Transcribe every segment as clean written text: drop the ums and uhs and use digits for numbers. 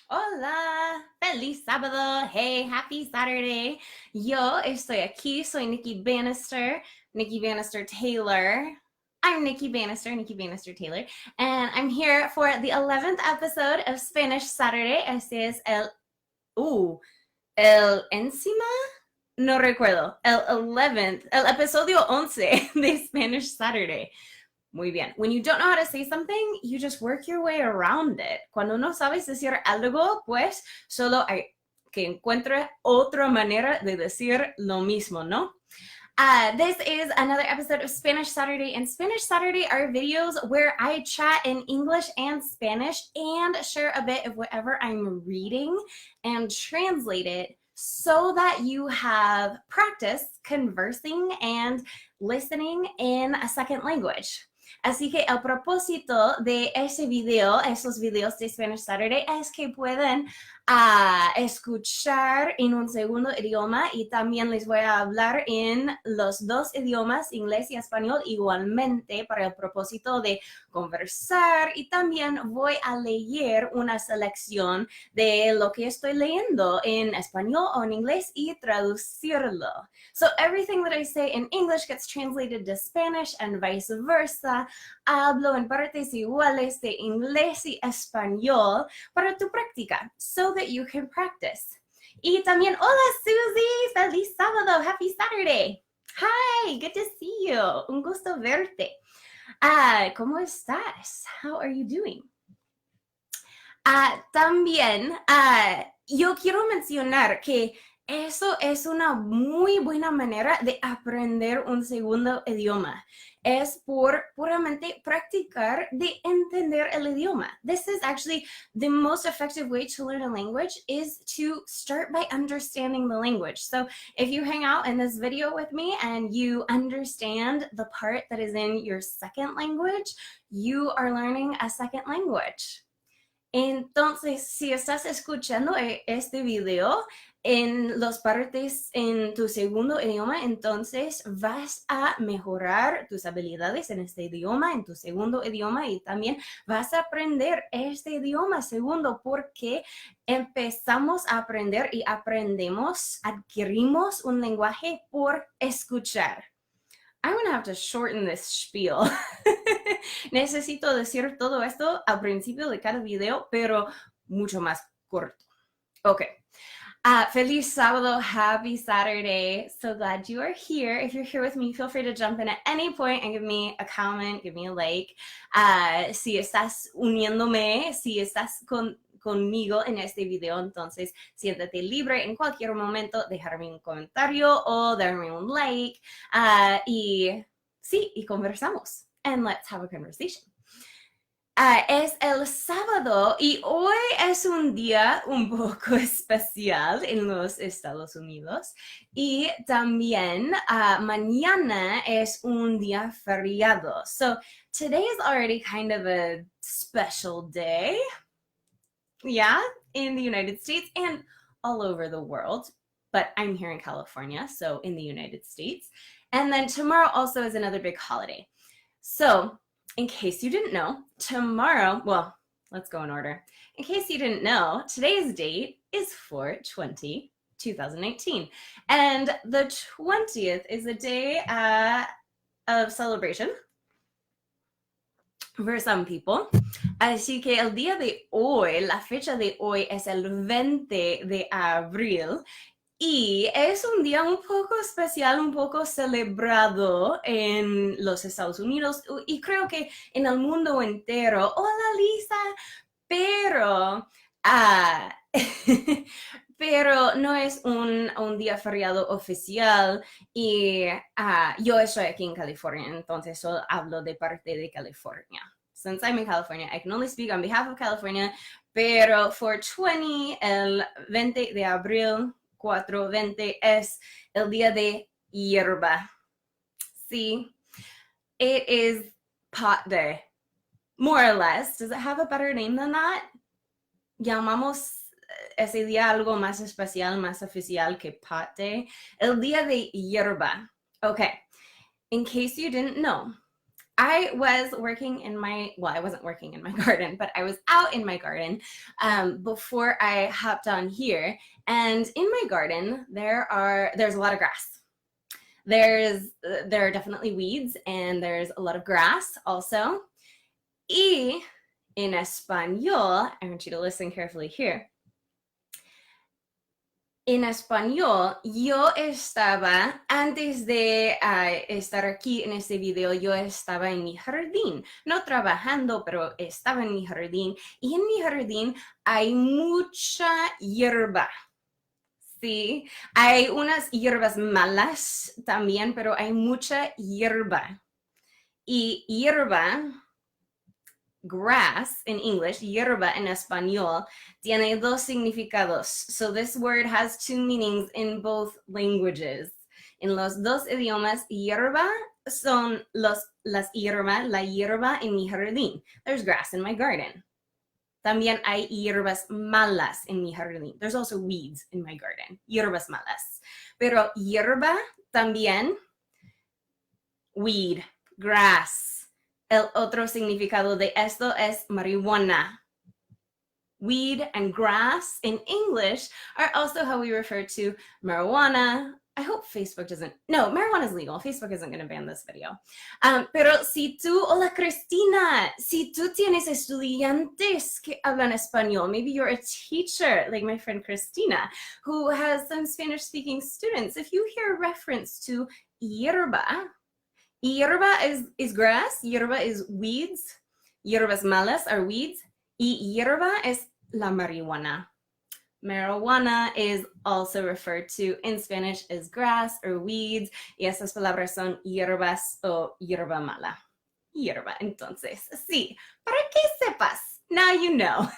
Hola, feliz sábado, hey, happy Saturday. Yo estoy aquí, soy Nikki Bannister Taylor. I'm Nikki Bannister Taylor, and I'm here for the 11th episode of Spanish Saturday. Este es el encima, no recuerdo, el 11th, el episodio 11 de Spanish Saturday. Muy bien. When you don't know how to say something, you just work your way around it. Cuando no sabes decir algo, pues solo hay que encuentre otra manera de decir lo mismo, ¿no? This is another episode of Spanish Saturday. And Spanish Saturday are videos where I chat in English and Spanish and share a bit of whatever I'm reading and translate it so that you have practice conversing and listening in a second language. Así que el propósito de ese video, esos videos de Spanish Saturday, es que puedan escuchar en un segundo idioma y también les voy a hablar en los dos idiomas, inglés y español, igualmente para el propósito de conversar, y también voy a leer una selección de lo que estoy leyendo en español o en inglés y traducirlo. So everything that I say in English gets translated to Spanish and vice versa. Hablo en partes iguales de inglés y español para tu práctica, so that you can practice. Y también, hola Susie, feliz sábado, happy Saturday. Hi, good to see you. Un gusto verte. ¿Cómo estás? How are you doing? También, yo quiero mencionar que eso es una muy buena manera de aprender un segundo idioma. Es por puramente practicar de entender el idioma. This is actually the most effective way to learn a language, is to start by understanding the language. So if you hang out in this video with me and you understand the part that is in your second language, you are learning a second language. Entonces, si estás escuchando este video en las partes en tu segundo idioma, entonces vas a mejorar tus habilidades en este idioma, en tu segundo idioma, y también vas a aprender este idioma segundo, porque empezamos a aprender y adquirimos un lenguaje por escuchar. I'm going to have to shorten this spiel. Necesito decir todo esto al principio de cada video, pero mucho más corto. Okay. Feliz sábado, happy Saturday. So glad you are here. If you're here with me, feel free to jump in at any point and give me a comment, give me a like. Si estás uniéndome, si estás conmigo en este video, entonces siéntate libre en cualquier momento, dejarme un comentario o darme un like, y conversamos. And let's have a conversation. Es el sábado y hoy es un día un poco especial en los Estados Unidos, y también mañana es un día feriado. So today is already kind of a special day, yeah, in the United States and all over the world. But I'm here in California, so in the United States. And then tomorrow also is another big holiday. So in case you didn't know, tomorrow, well, let's go in order. In case you didn't know, today's date is 4/20/2019. And the 20th is a day of celebration for some people. Así que el día de hoy, la fecha de hoy es el 20 de abril. Y es un día un poco especial, un poco celebrado en los Estados Unidos y creo que en el mundo entero. Hola, Lisa. Pero, pero no es un día feriado oficial, y yo estoy aquí en California, entonces solo hablo de parte de California. Since I'm in California, I can only speak on behalf of California, pero 4/20, el 20 de abril, 4/20 es el día de hierba. Sí, it is pot day, more or less. Does it have a better name than that? Llamamos ese día algo más especial, más oficial que pot day. El día de hierba. Okay, in case you didn't know, I was working in my, well, I wasn't working in my garden, but I was out in my garden before I hopped on here. And in my garden, there's a lot of grass. There are definitely weeds, and there's a lot of grass also. Y en español, I want you to listen carefully here. En español, yo estaba, antes de estar aquí en este video, yo estaba en mi jardín, no trabajando, pero estaba en mi jardín. Y en mi jardín hay mucha hierba, ¿sí? Hay unas hierbas malas también, pero hay mucha hierba. Y hierba, grass in English, hierba en español, tiene dos significados. So this word has two meanings in both languages. En los dos idiomas, hierba son la hierba en mi jardín. There's grass in my garden. También hay hierbas malas en mi jardín. There's also weeds in my garden. Hierbas malas. Pero hierba también, weed, grass. El otro significado de esto es marihuana. Weed and grass in English are also how we refer to marijuana. I hope Facebook doesn't, no, marijuana is legal. Facebook isn't going to ban this video. Pero si tú, hola Cristina, si tú tienes estudiantes que hablan español, maybe you're a teacher, like my friend Cristina, who has some Spanish-speaking students. If you hear reference to hierba, hierba is grass, hierba is weeds, hierbas malas are weeds, y hierba es la marihuana. Marijuana is also referred to in Spanish as grass or weeds, y estas palabras son hierbas o hierba mala. Hierba, entonces, sí, para que sepas, now you know.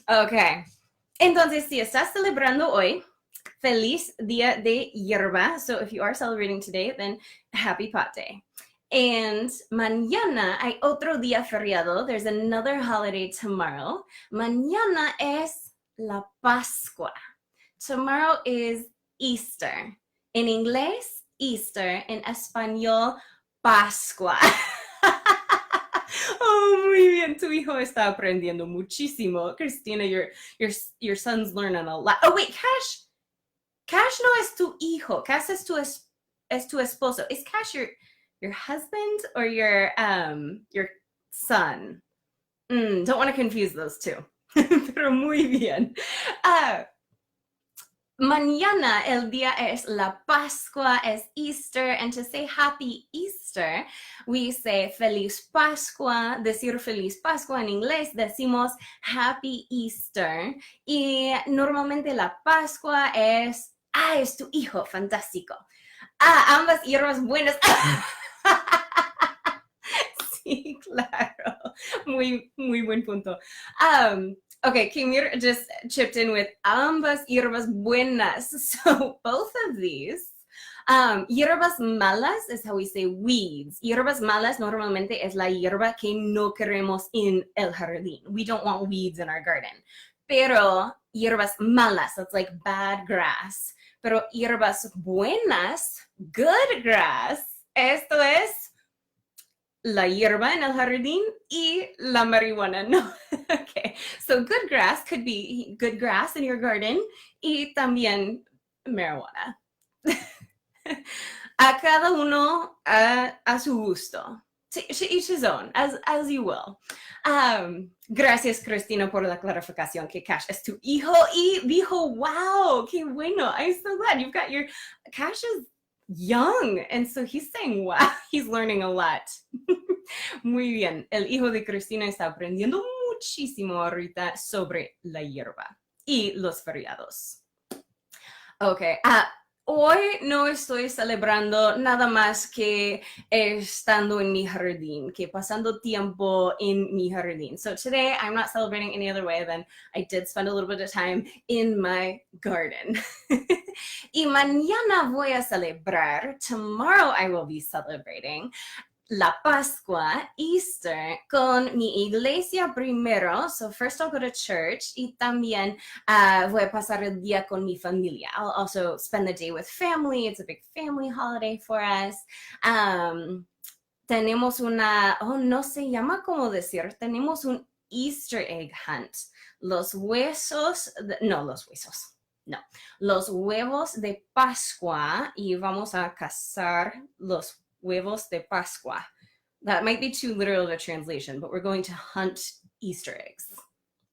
Okay, entonces si estás celebrando hoy, Feliz Día de Hierba. So if you are celebrating today, then happy pot day. And mañana hay otro día feriado. There's another holiday tomorrow. Mañana es la Pascua. Tomorrow is Easter. En inglés, Easter. En español, Pascua. Oh, muy bien. Tu hijo está aprendiendo muchísimo. Cristina, your son's learning a lot. Oh, wait, Cash no es tu hijo. Cash es tu esposo. Is Cash your husband or your son? Don't want to confuse those two. Pero muy bien. Mañana el día es la Pascua, es Easter, and to say happy Easter, we say Feliz Pascua. Decir Feliz Pascua en inglés decimos Happy Easter. Y normalmente la Pascua es tu hijo, fantástico. Ambas hierbas buenas. Sí, claro. Muy, muy buen punto. Okay, Kimir just chipped in with ambas hierbas buenas. So both of these, hierbas malas is how we say weeds. Hierbas malas normalmente es la hierba que no queremos en el jardín. We don't want weeds in our garden. Pero hierbas malas, that's like bad grass. Pero hierbas buenas, good grass, esto es la hierba en el jardín y la marihuana. No. Okay, so good grass could be good grass in your garden y también marijuana. A cada uno a su gusto. To each his own, as you will. Gracias, Cristina, por la clarificación que Cash es tu hijo y dijo, wow, qué bueno. I'm so glad you've got Cash is young, and so he's saying, wow, he's learning a lot. Muy bien, el hijo de Cristina está aprendiendo muchísimo ahorita sobre la hierba y los feriados. Okay, hoy no estoy celebrando nada más que estando en mi jardín, que pasando tiempo en mi jardín. So today I'm not celebrating any other way than I did spend a little bit of time in my garden. Y mañana voy a celebrar, tomorrow I will be celebrating la Pascua, Easter, con mi iglesia primero. So first I'll go to church y también voy a pasar el día con mi familia. I'll also spend the day with family. It's a big family holiday for us. tenemos no se llama como decir, tenemos un Easter egg hunt. Los huesos, no, los huevos de Pascua y vamos a cazar los huevos de Pascua. That might be too literal of a translation, but we're going to hunt Easter eggs.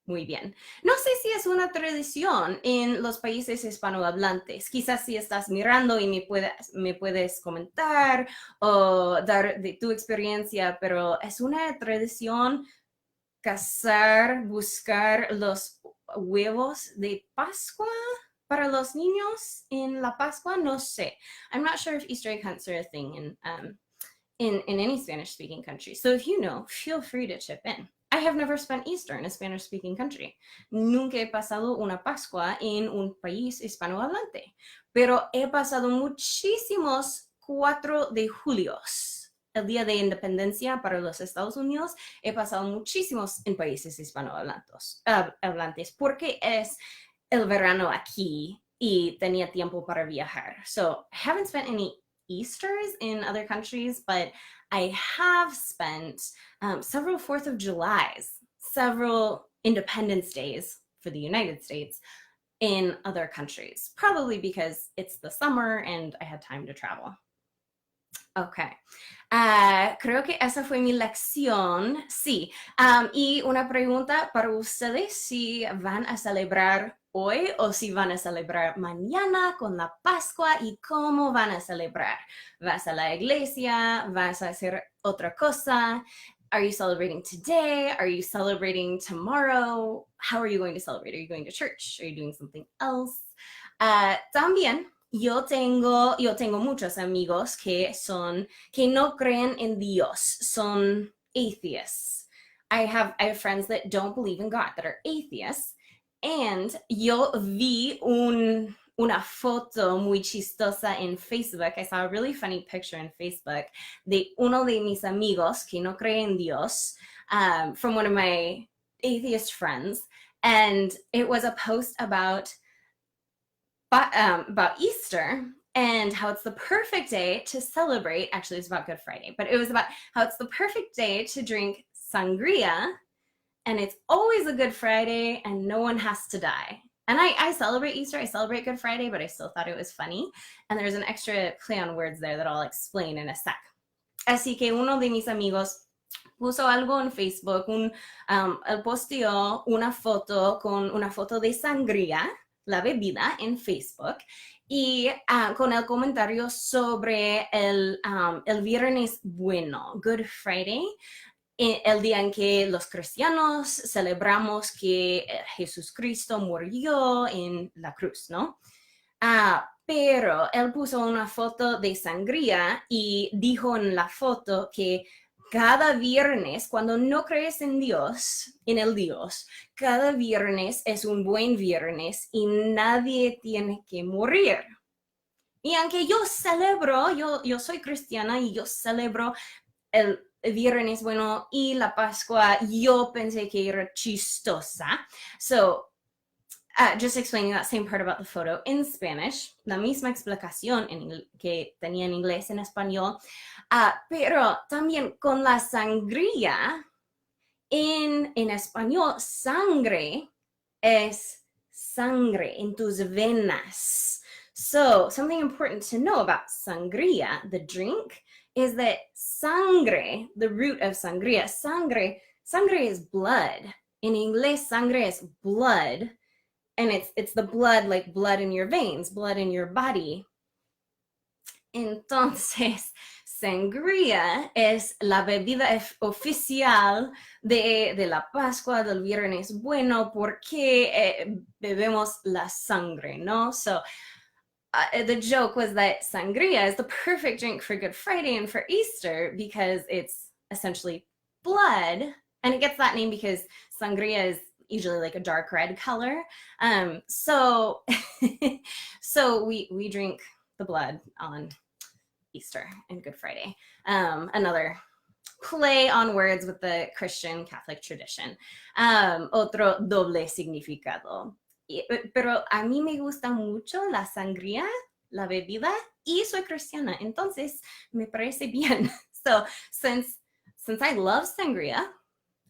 Muy bien. No sé si es una tradición en los países hispanohablantes. Quizás si estás mirando y me puedes comentar o dar de tu experiencia, pero es una tradición cazar, buscar los huevos de Pascua para los niños en la Pascua. No sé. I'm not sure if Easter egg hunts are a thing in any Spanish-speaking country. So if you know, feel free to chip in. I have never spent Easter in a Spanish-speaking country. Nunca he pasado una Pascua en un país hispanohablante, pero he pasado muchísimos 4 de julio, el Día de Independencia para los Estados Unidos. He pasado muchísimos en países hispanohablantes porque es el verano aquí y tenía tiempo para viajar. So I haven't spent any Easters in other countries, but I have spent several 4th of Julys, several Independence Days for the United States in other countries, probably because it's the summer and I had time to travel. Okay. Creo que esa fue mi lección. Sí. Y una pregunta para ustedes, si van a celebrar hoy o si van a celebrar mañana con la Pascua y cómo van a celebrar. ¿Vas a la iglesia? ¿Vas a hacer otra cosa? Are you celebrating today? Are you celebrating tomorrow? How are you going to celebrate? Are you going to church? Are you doing something else? También yo tengo muchos amigos que no creen en Dios, son atheists. I have friends that don't believe in God, that are atheists. And yo vi una foto muy chistosa en Facebook. I saw a really funny picture in Facebook de uno de mis amigos que no cree en Dios, from one of my atheist friends. And it was a post about Easter and how it's the perfect day to celebrate. Actually, it was about Good Friday, but it was about how it's the perfect day to drink sangria, and it's always a Good Friday and no one has to die. And I celebrate Easter, I celebrate Good Friday, but I still thought it was funny. And there's an extra play on words there that I'll explain in a sec. Así que uno de mis amigos puso algo en Facebook, él posteó una foto con una foto de sangría, la bebida, en Facebook, y con el comentario sobre el viernes bueno, Good Friday, el día en que los cristianos celebramos que Jesucristo murió en la cruz, ¿no? Pero él puso una foto de sangría y dijo en la foto que cada viernes, cuando no crees en Dios, en el Dios, cada viernes es un buen viernes y nadie tiene que morir. Y aunque yo celebro, yo soy cristiana y yo celebro el viernes bueno y la Pascua, yo pensé que era chistosa. So, just explaining that same part about the photo in Spanish, la misma explicación que tenía en inglés, en español, pero también con la sangría, en español, sangre es sangre en tus venas. So, something important to know about sangría, the drink, is that sangre, the root of sangría, sangre is blood. In inglés, sangre is blood. And it's the blood, like blood in your veins, blood in your body. Entonces, sangría es la bebida oficial de la Pascua, del Viernes Bueno, porque bebemos la sangre, ¿no? So, the joke was that sangria is the perfect drink for Good Friday and for Easter because it's essentially blood. And it gets that name because sangria is usually like a dark red color. So we drink the blood on Easter and Good Friday. Another play on words with the Christian Catholic tradition. Otro doble significado. Pero a mí me gusta mucho la sangría, la bebida, y soy cristiana, entonces me parece bien So since I love sangria,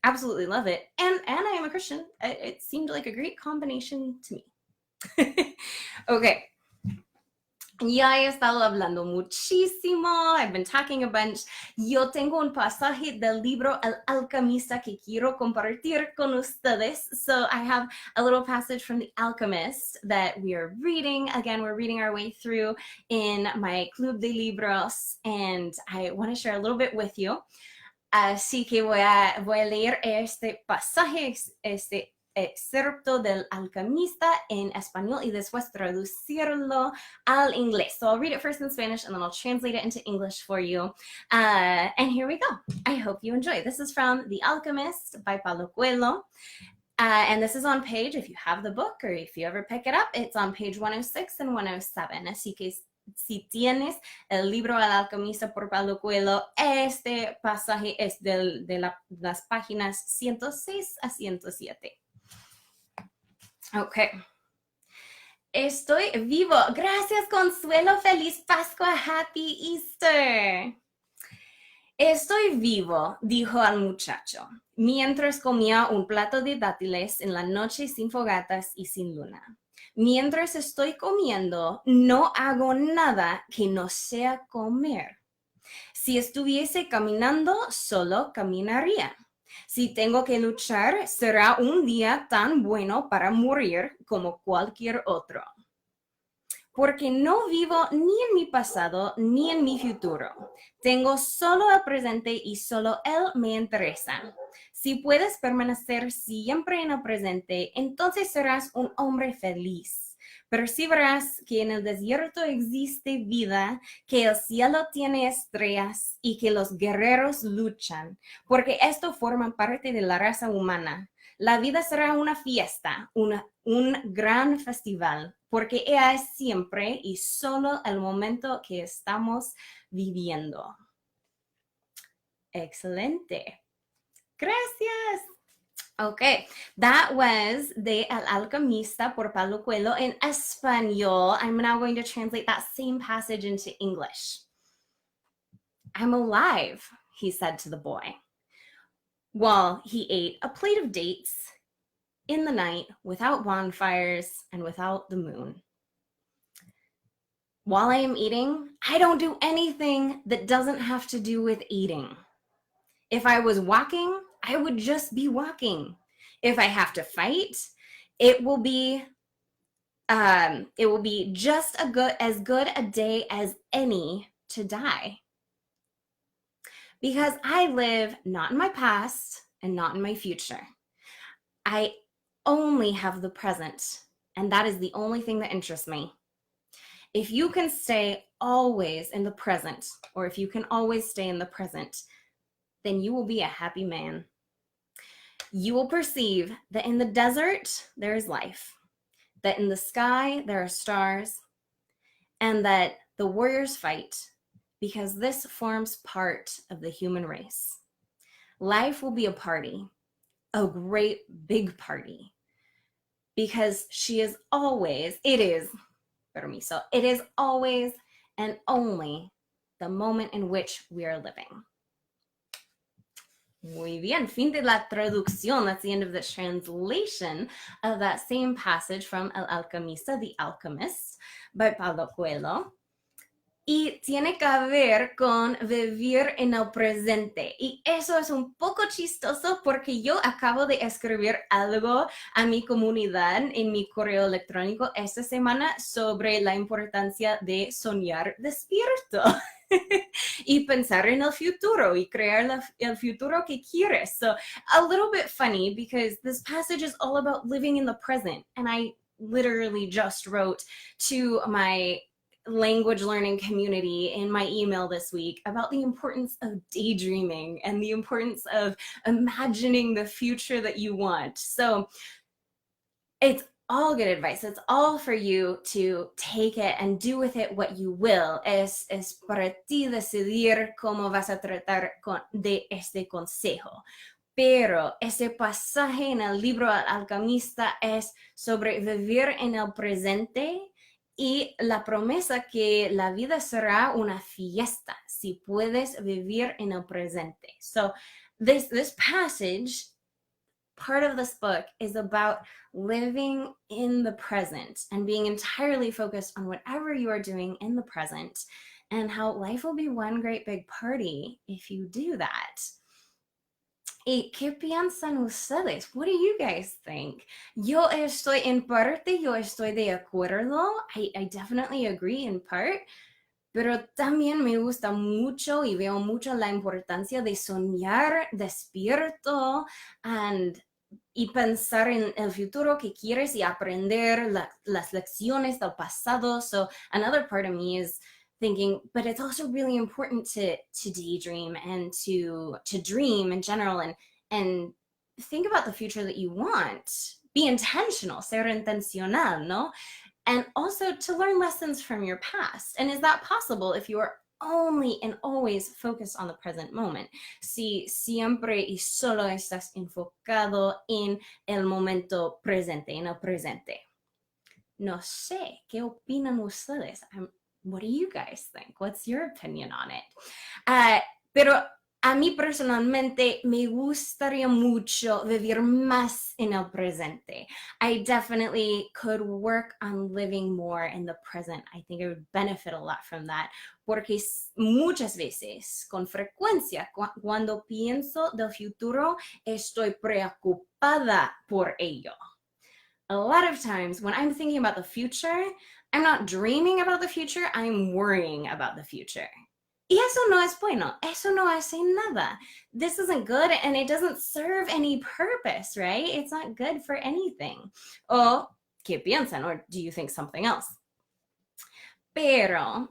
absolutely love it, and I am a Christian, it seemed like a great combination to me. Okay. Ya he estado hablando muchísimo. I've been talking a bunch. Yo tengo un pasaje del libro El Alchemista que quiero compartir con ustedes. So I have a little passage from The Alchemist that we are reading. Again, we're reading our way through in my Club de Libros, and I want to share a little bit with you. Así que voy a leer este pasaje, este excerpto del Alchemista en español y después traducirlo al inglés. So I'll read it first in Spanish and then I'll translate it into English for you. And here we go. I hope you enjoy. This is from The Alchemist by Paulo Coelho. And this is on page, if you have the book or if you ever pick it up, it's on page 106 and 107. Así que si tienes el libro El Alchemista por Paulo Coelho, este pasaje es de las páginas 106 a 107. Ok. Estoy vivo. Gracias, Consuelo. Feliz Pascua. Happy Easter. Estoy vivo, dijo al muchacho, mientras comía un plato de dátiles en la noche sin fogatas y sin luna. Mientras estoy comiendo, no hago nada que no sea comer. Si estuviese caminando, solo caminaría. Si tengo que luchar, será un día tan bueno para morir como cualquier otro. Porque no vivo ni en mi pasado ni en mi futuro. Tengo solo el presente y solo él me interesa. Si puedes permanecer siempre en el presente, entonces serás un hombre feliz. Percibirás que en el desierto existe vida, que el cielo tiene estrellas y que los guerreros luchan, porque esto forma parte de la raza humana. La vida será una fiesta, un gran festival, porque ella es siempre y solo el momento que estamos viviendo. Excelente. Gracias. Okay, that was de El Alchemista por Paulo Coelho in español. I'm now going to translate that same passage into English. I'm alive, he said to the boy, while he ate a plate of dates in the night without bonfires and without the moon. While I am eating, I don't do anything that doesn't have to do with eating. If I was walking, I would just be walking. If I have to fight, it will be just as good a day as any to die. Because I live not in my past and not in my future. I only have the present, and that is the only thing that interests me. If you can stay always in the present, or if you can always stay in the present, then you will be a happy man. You will perceive that in the desert, there is life, that in the sky, there are stars, and that the warriors fight because this forms part of the human race. Life will be a party, a great big party, because it is always and only the moment in which we are living. Muy bien, fin de la traducción. That's the end of the translation of that same passage from El Alchemista, The Alchemist, by Paulo Coelho. Y tiene que ver con vivir en el presente. Y eso es un poco chistoso porque yo acabo de escribir algo a mi comunidad en mi correo electrónico esta semana sobre la importancia de soñar despierto. Y pensar en el futuro y crear el futuro que quieres. So a little bit funny because this passage is all about living in the present. And I literally just wrote to my language learning community in my email this week about the importance of daydreaming and the importance of imagining the future that you want. So it's all good advice. It's all for you to take it and do with it what you will. Es para ti decidir cómo vas a tratar de este consejo. Pero ese pasaje en el libro Alchemista es sobre vivir en el presente y la promesa que la vida será una fiesta si puedes vivir en el presente. So this passage, part of this book, is about living in the present and being entirely focused on whatever you are doing in the present, and how life will be one great big party if you do that. ¿Y qué piensan ustedes? What do you guys think? Yo estoy de acuerdo. I definitely agree in part. Pero también me gusta mucho y veo mucho la importancia de soñar despierto y pensar en el futuro que quieres y aprender las lecciones del pasado. So another part of me is thinking, but it's also really important to daydream and to dream in general, and think about the future that you want. Be intentional, ser intencional, ¿no? And also to learn lessons from your past. And is that possible if you are only and always focused on the present moment? Si siempre y solo estás enfocado en el momento presente, en el presente. No sé, ¿qué opinan ustedes? What do you guys think? What's your opinion on it? Pero a mí personalmente me gustaría mucho vivir más en el presente. I definitely could work on living more in the present. I think I would benefit a lot from that. Porque muchas veces, con frecuencia, cuando pienso del futuro, estoy preocupada por ello. A lot of times when I'm thinking about the future, I'm not dreaming about the future, I'm worrying about the future. Y eso no es bueno. Eso no hace nada. This isn't good, and it doesn't serve any purpose, right? It's not good for anything. O, ¿qué piensan? Or do you think something else? Pero,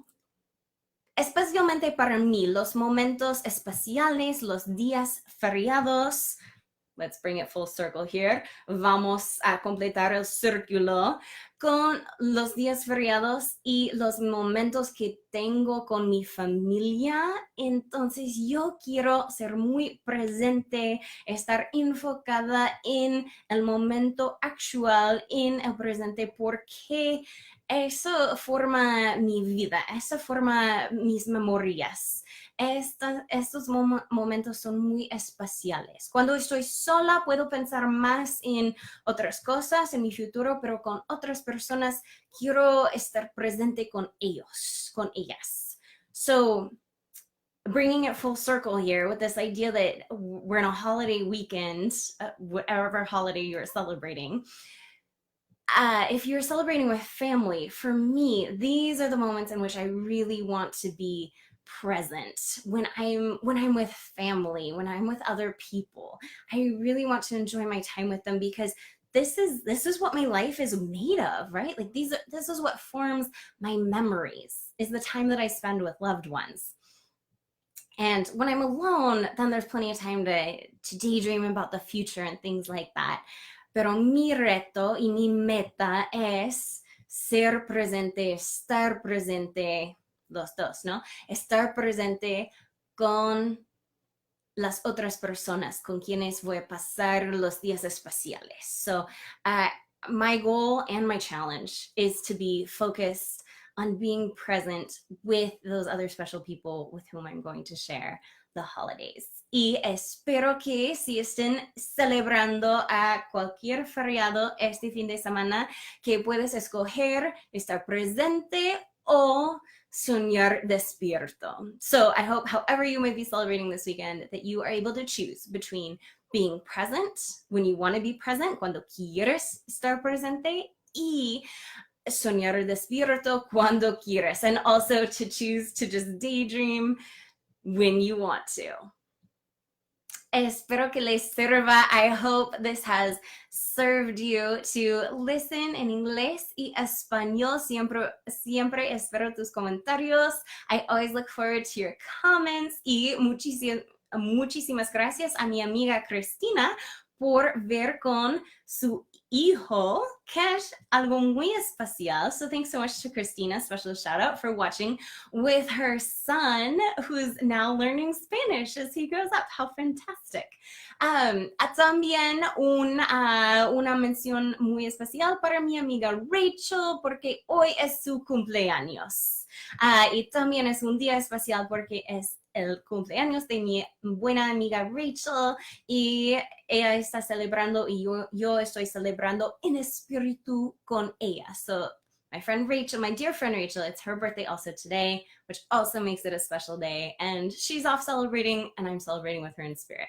especialmente para mí, los momentos especiales, los días feriados, let's bring it full circle here. Vamos a completar el círculo con los días feriados y los momentos que tengo con mi familia. Entonces yo quiero ser muy presente, estar enfocada en el momento actual, en el presente, porque eso forma mi vida, eso forma mis memorias. Estos momentos son muy especiales. Cuando estoy sola puedo pensar más en otras cosas, en mi futuro, pero con otras personas quiero estar presente con ellos, con ellas. So, bringing it full circle here with this idea that we're in a holiday weekend, whatever holiday you're celebrating. If you're celebrating with family, for me, these are the moments in which I really want to be present. When I'm with family, when I'm with other people, I really want to enjoy my time with them, because this is what my life is made of, right? Like this is what forms my memories, is the time that I spend with loved ones. And when I'm alone, then there's plenty of time to daydream about the future and things like that. Pero mi reto y mi meta es ser presente, estar presente, los dos, ¿no? Estar presente con las otras personas con quienes voy a pasar los días especiales. So my goal and my challenge is to be focused on being present with those other special people with whom I'm going to share the holidays. Y espero que si estén celebrando a cualquier feriado este fin de semana, que puedes escoger estar presente o soñar despierto. So I hope, however you may be celebrating this weekend, that you are able to choose between being present when you want to be present, cuando quieres estar presente, y soñar despierto cuando quieres, and also to choose to just daydream when you want to. Espero que les sirva. I hope this has served you to listen en inglés y español. Siempre espero tus comentarios. I always look forward to your comments. Y muchísimas gracias a mi amiga Cristina por ver con su hijo, que es algo muy especial. So thanks so much to Christina, special shout out for watching with her son, who's now learning Spanish as he grows up. How fantastic. También una mención muy especial para mi amiga Rachel, porque hoy es su cumpleaños. Y también es un día especial porque es el cumpleaños de mi buena amiga Rachel y ella está celebrando y yo estoy celebrando en espíritu con ella. So my friend Rachel, my dear friend Rachel, it's her birthday also today, which also makes it a special day. And she's off celebrating and I'm celebrating with her in spirit.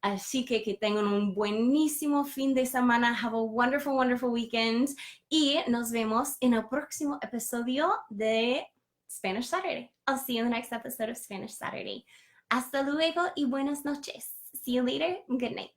Así que tengan un buenísimo fin de semana. Have a wonderful, wonderful weekend. Y nos vemos en el próximo episodio de Spanish Saturday. I'll see you in the next episode of Spanish Saturday. Hasta luego y buenas noches. See you later and good night.